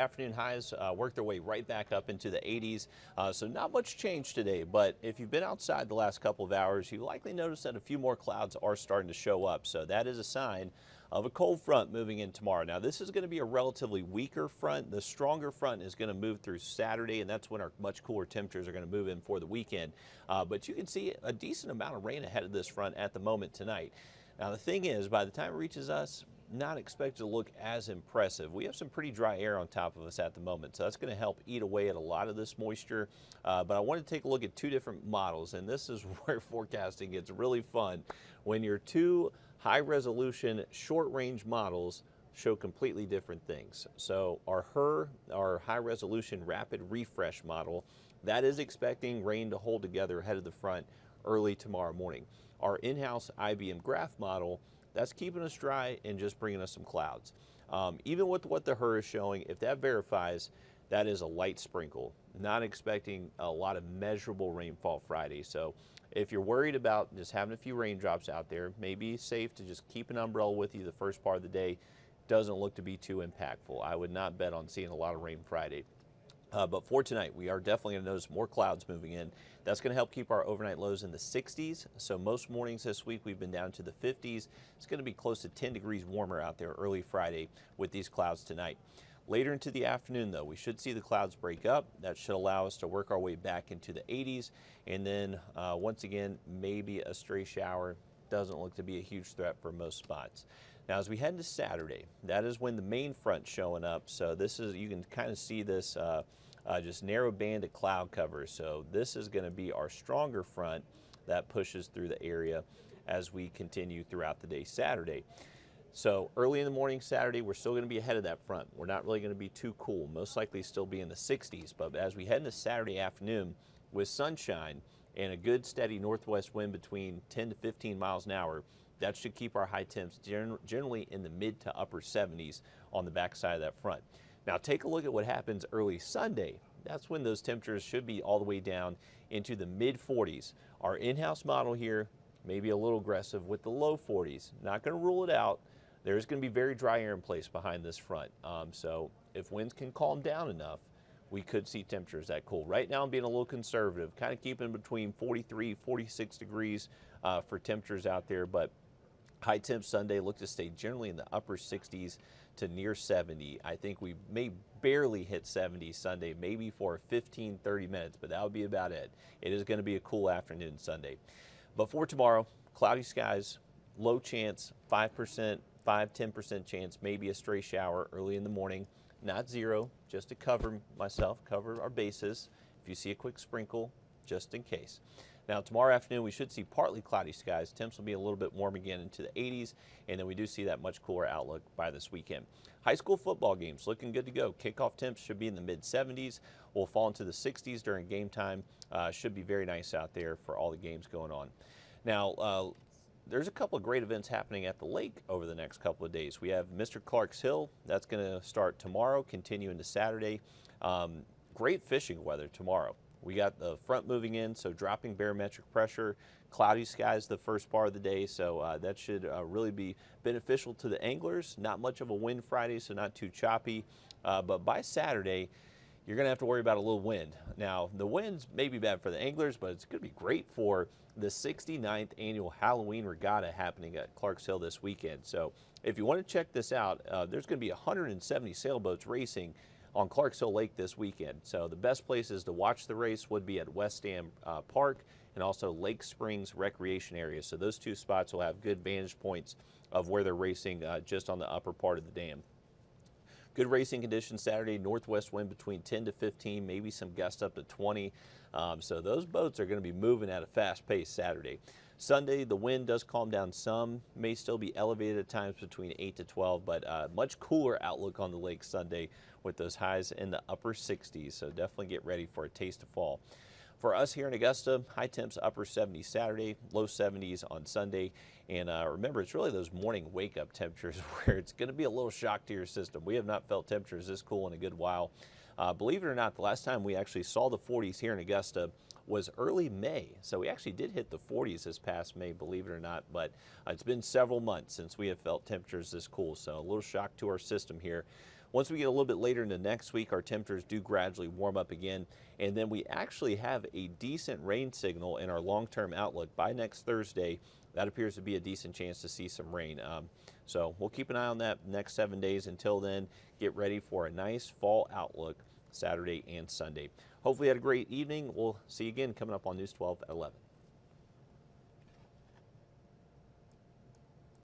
Afternoon highs work their way right back up into the 80s, so not much change today. But if you've been outside the last couple of hours, you likely noticed that a few more clouds are starting to show up. So that is a sign of a cold front moving in tomorrow. Now, this is going to be a relatively weaker front. The stronger front is going to move through Saturday, and that's when our much cooler temperatures are going to move in for the weekend. But you can see a decent amount of rain ahead of this front at the moment tonight. Now, the thing is, by the time it reaches us, not expected to look as impressive. We have some pretty dry air on top of us at the moment, so that's going to help eat away at a lot of this moisture. But I want to take a look at two different models, and this is where forecasting gets really fun when your two high-resolution, short-range models show completely different things. So our high-resolution rapid refresh model, that is expecting rain to hold together ahead of the front early tomorrow morning. Our in-house IBM graph model, that's keeping us dry and just bringing us some clouds. Even with what the HRRR is showing, if that verifies, that is a light sprinkle. Not expecting a lot of measurable rainfall Friday. So if you're worried about just having a few raindrops out there, maybe safe to just keep an umbrella with you the first part of the day. Doesn't look to be too impactful. I would not bet on seeing a lot of rain Friday. But for tonight, we are definitely going to notice more clouds moving in. That's going to help keep our overnight lows in the 60s. So most mornings this week, we've been down to the 50s. It's going to be close to 10 degrees warmer out there early Friday with these clouds tonight. Later into the afternoon, though, we should see the clouds break up. That should allow us to work our way back into the 80s. And then once again, maybe a stray shower. Doesn't look to be a huge threat for most spots. Now, as we head to Saturday, that is when the main front's showing up. So this is, you can kind of see this just narrow band of cloud cover. So this is going to be our stronger front that pushes through the area as we continue throughout the day Saturday. So early in the morning Saturday, we're still going to be ahead of that front. We're not really going to be too cool, most likely still be in the 60s. But as we head into Saturday afternoon with sunshine and a good steady northwest wind between 10 to 15 miles an hour, that should keep our high temps generally in the mid to upper 70s on the backside of that front. Now take a look at what happens early Sunday. That's when those temperatures should be all the way down into the mid 40s. Our in-house model here may be a little aggressive with the low 40s. Not going to rule it out. There's going to be very dry air in place behind this front. So if winds can calm down enough, we could see temperatures that cool. Right now I'm being a little conservative, kind of keeping between 43, 46 degrees for temperatures out there, but high temps Sunday look to stay generally in the upper 60s to near 70. I think we may barely hit 70 Sunday, maybe for 15, 30 minutes, but that would be about it. It is going to be a cool afternoon Sunday. But for tomorrow, cloudy skies, low chance, 5%, 10% chance, maybe a stray shower early in the morning. Not zero, just to cover our bases. If you see a quick sprinkle, just in case. Now, tomorrow afternoon, we should see partly cloudy skies. Temps will be a little bit warm again into the 80s, and then we do see that much cooler outlook by this weekend. High school football games looking good to go. Kickoff temps should be in the mid-70s. We'll fall into the 60s during game time. Should be very nice out there for all the games going on. Now, there's a couple of great events happening at the lake over the next couple of days. We have Mr. Clark's Hill. That's going to start tomorrow, continue into Saturday. Great fishing weather tomorrow. We got the front moving in, so dropping barometric pressure, cloudy skies the first part of the day, so that should really be beneficial to the anglers. Not much of a wind Friday, so not too choppy. But by Saturday, you're going to have to worry about a little wind. Now, the winds may be bad for the anglers, but it's going to be great for the 69th annual Halloween Regatta happening at Clark's Hill this weekend. So if you want to check this out, there's going to be 170 sailboats racing on Clark's Hill Lake this weekend. So the best places to watch the race would be at West Dam Park and also Lake Springs Recreation Area. So those two spots will have good vantage points of where they're racing just on the upper part of the dam. Good racing conditions Saturday, northwest wind between 10 to 15, maybe some gusts up to 20. So those boats are going to be moving at a fast pace Saturday. Sunday, the wind does calm down some, may still be elevated at times between 8 to 12, but much cooler outlook on the lake Sunday with those highs in the upper 60s. So definitely get ready for a taste of fall. For us here in Augusta, high temps upper 70s Saturday, low 70s on Sunday. And remember, it's really those morning wake-up temperatures where it's going to be a little shock to your system. We have not felt temperatures this cool in a good while. Believe it or not, the last time we actually saw the 40s here in Augusta was early May. So we actually did hit the 40s this past May, believe it or not. But it's been several months since we have felt temperatures this cool. So a little shock to our system here. Once we get a little bit later into next week, our temperatures do gradually warm up again, and then we actually have a decent rain signal in our long-term outlook. By next Thursday, that appears to be a decent chance to see some rain. So we'll keep an eye on that next 7 days. Until then, get ready for a nice fall outlook Saturday and Sunday. Hopefully you had a great evening. We'll see you again coming up on News 12 at 11.